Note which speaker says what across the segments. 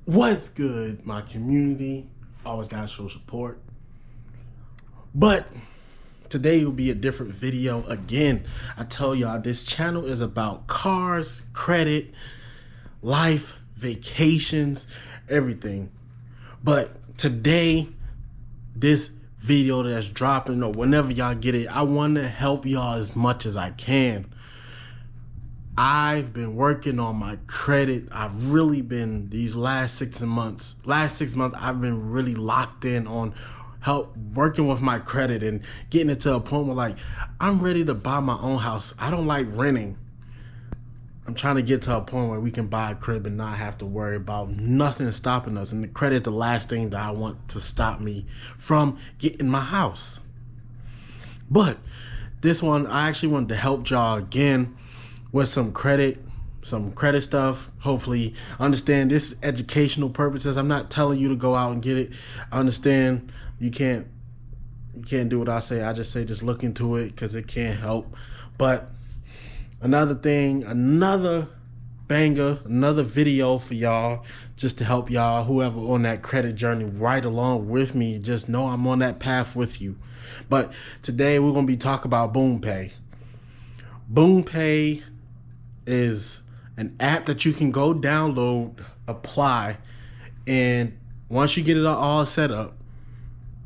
Speaker 1: What's good, my community? Always gotta show support. But today will be a different video again. I tell y'all this channel is about cars, credit, life, vacations, everything. But today, this video that's dropping or whenever y'all get it, I want to help y'all as much as I can. I've been working on my credit. I've really been these last 6 months. I've been really locked in on working with my credit and getting it to a point where like I'm ready to buy my own house. I don't like renting. I'm trying to get to a point where we can buy a crib and not have to worry about nothing stopping us. And the credit is the last thing that I want to stop me from getting my house. But this one, I actually wanted to help y'all again with some credit stuff. Hopefully understand this is educational purposes. I'm not telling you to go out and get it. I understand you can't do what I say. I just say just look into it because it can't help. But another thing, another banger, another video for y'all just to help y'all, whoever on that credit journey right along with me. Just know I'm on that path with you. But today we're going to be talking about BoomPay. BoomPay is an app that you can go download, apply, and once you get it all set up,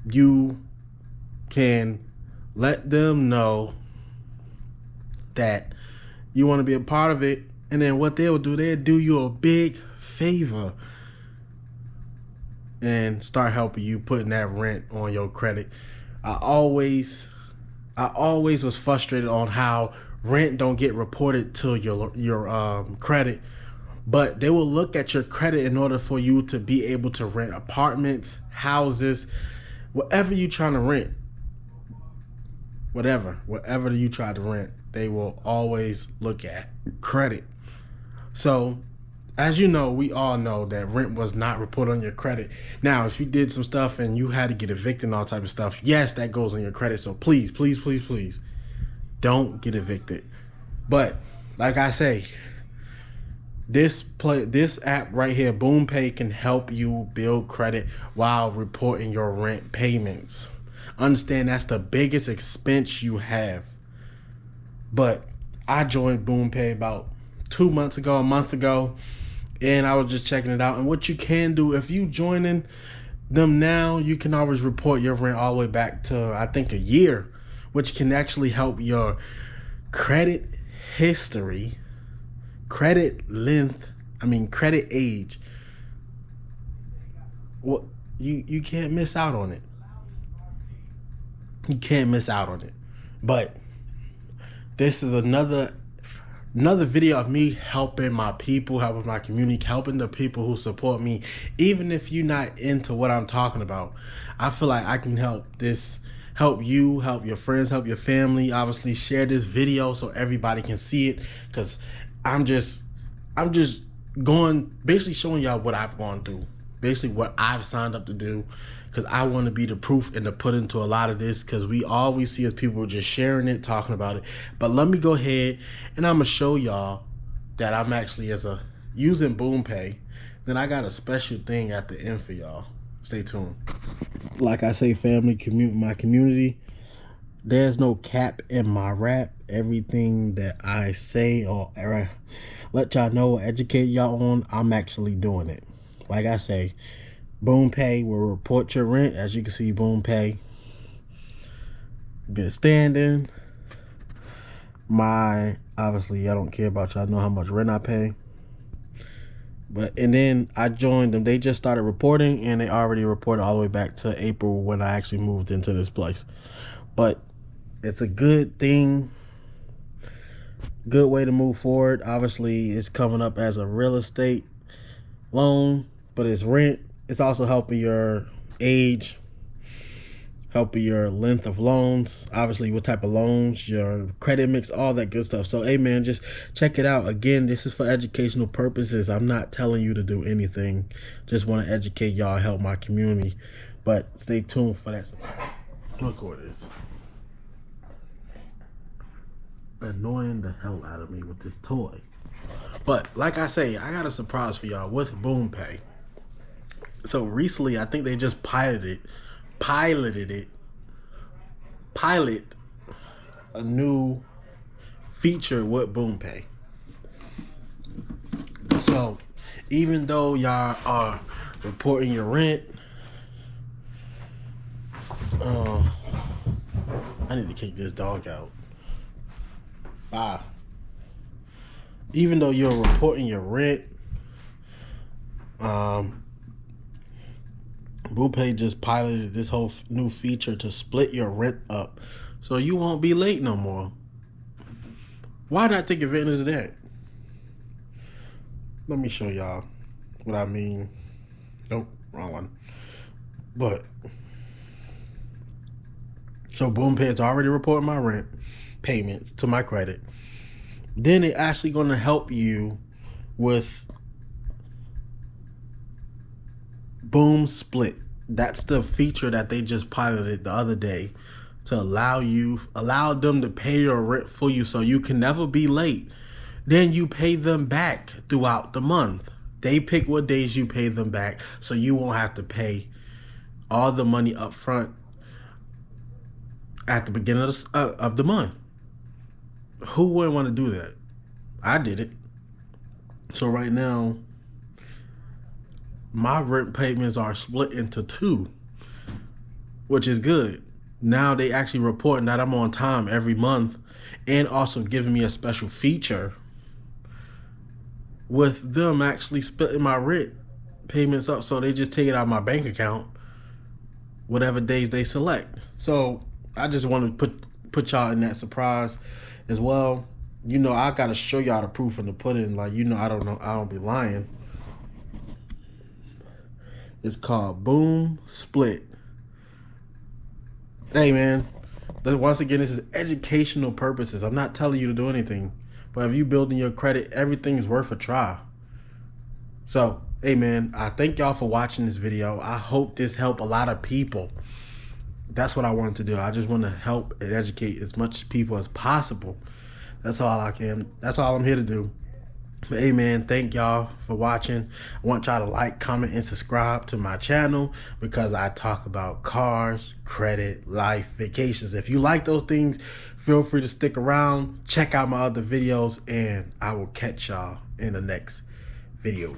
Speaker 1: you can let them know that you want to be a part of it. And then what they'll do you a big favor and start helping you putting that rent on your credit. I always was frustrated on how rent don't get reported to your credit, but they will look at your credit in order for you to be able to rent apartments, houses, whatever you trying to rent, whatever you try to rent, they will always look at credit. So as you know, we all know that rent was not reported on your credit. Now, if you did some stuff and you had to get evicted and all type of stuff, yes, that goes on your credit. So please don't get evicted. But like I say, this app right here, BoomPay, can help you build credit while reporting your rent payments. Understand that's the biggest expense you have. But I joined BoomPay about a month ago, and I was just checking it out. And what you can do, if you joining them now, you can always report your rent all the way back to, I think, a year, which can actually help your credit history, credit age. Well, you can't miss out on it. You can't miss out on it. But this is another video of me helping my people, helping my community, helping the people who support me. Even if you're not into what I'm talking about, I feel like I can help you, help your friends, help your family. Obviously share this video so everybody can see it, because I'm just basically showing y'all what I've gone through, basically what I've signed up to do, because I want to be the proof and to put into a lot of this, because we always see as people just sharing it, talking about it. But let me go ahead and I'm gonna show y'all that I'm actually using BoomPay. Then I got a special thing at the end for y'all. Stay tuned. Like I say, family, my community, there's no cap in my rap. Everything that I say or let y'all know, educate y'all on, I'm actually doing it. Like I say, BoomPay will report your rent. As you can see, BoomPay, good standing. Obviously, I don't care about y'all know how much rent I pay. And then I joined them. They just started reporting, and they already reported all the way back to April when I actually moved into this place. But it's a good thing, good way to move forward. Obviously, it's coming up as a real estate loan, but it's rent. It's also helping your age, helping your length of loans, obviously what type of loans, your credit mix, all that good stuff. So hey man, just check it out. Again, this is for educational purposes. I'm not telling you to do anything. Just want to educate y'all, help my community. But stay tuned for that. Look what it is. Annoying the hell out of me with this toy. But like I say, I got a surprise for y'all with BoomPay. So recently, I think they just pilot a new feature with BoomPay. So even though y'all are reporting your rent, I need to kick this dog out. Bye. Even though you're reporting your rent, BoomPay just piloted this whole new feature to split your rent up, so you won't be late no more. Why not take advantage of that? Let me show y'all what I mean. Nope, wrong one. But so BoomPay is already reporting my rent payments to my credit. Then they're actually going to help you with Boom Split. That's the feature that they just piloted the other day to allow them to pay your rent for you, so you can never be late. Then you pay them back throughout the month. They pick what days you pay them back, so you won't have to pay all the money up front at the beginning of the month. Who wouldn't want to do that? I did it. So right now, my rent payments are split into two, which is good. Now they actually reporting that I'm on time every month, and also giving me a special feature with them actually splitting my rent payments up, so they just take it out of my bank account whatever days they select. So I just want to put y'all in that surprise as well. You know, I gotta show y'all the proof in the pudding. Like, you know, I don't be lying. It's called Boom Split. Hey man, once again, this is educational purposes. I'm not telling you to do anything, but if you building your credit, everything's worth a try. So, hey man, I thank y'all for watching this video. I hope this helped a lot of people. That's what I wanted to do. I just want to help and educate as much people as possible. That's all I can. That's all I'm here to do. But hey man, thank y'all for watching. I want y'all to like, comment, and subscribe to my channel, because I talk about cars, credit, life, vacations. If you like those things, feel free to stick around. Check out my other videos, and I will catch y'all in the next video.